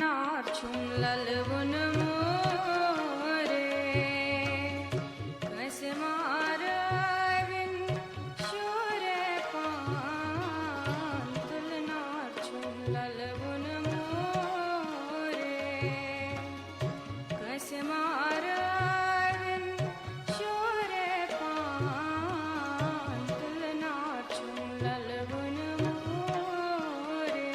नारछुम ललबुन मोरे कस मारविन शोरे पान तुल नारछुम ललबुन मोरे कस मारविन शोरे पान तुल नारछुम ललबुन मोरे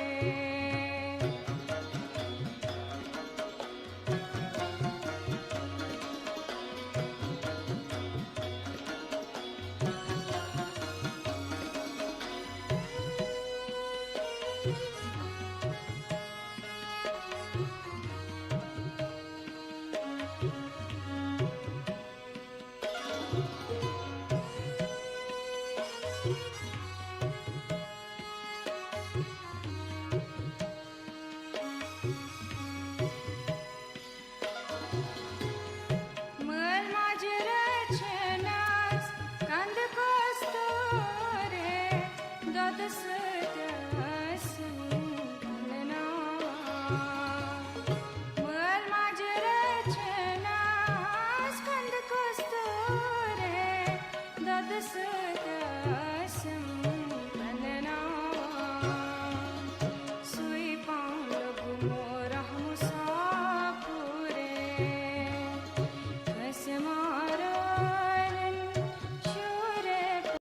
मल माजरचनास कंद कस्तोरे ददस दसना मल माजरचनास कंद कस्तोरे ददस दसना सुई पाऊँ लगुमो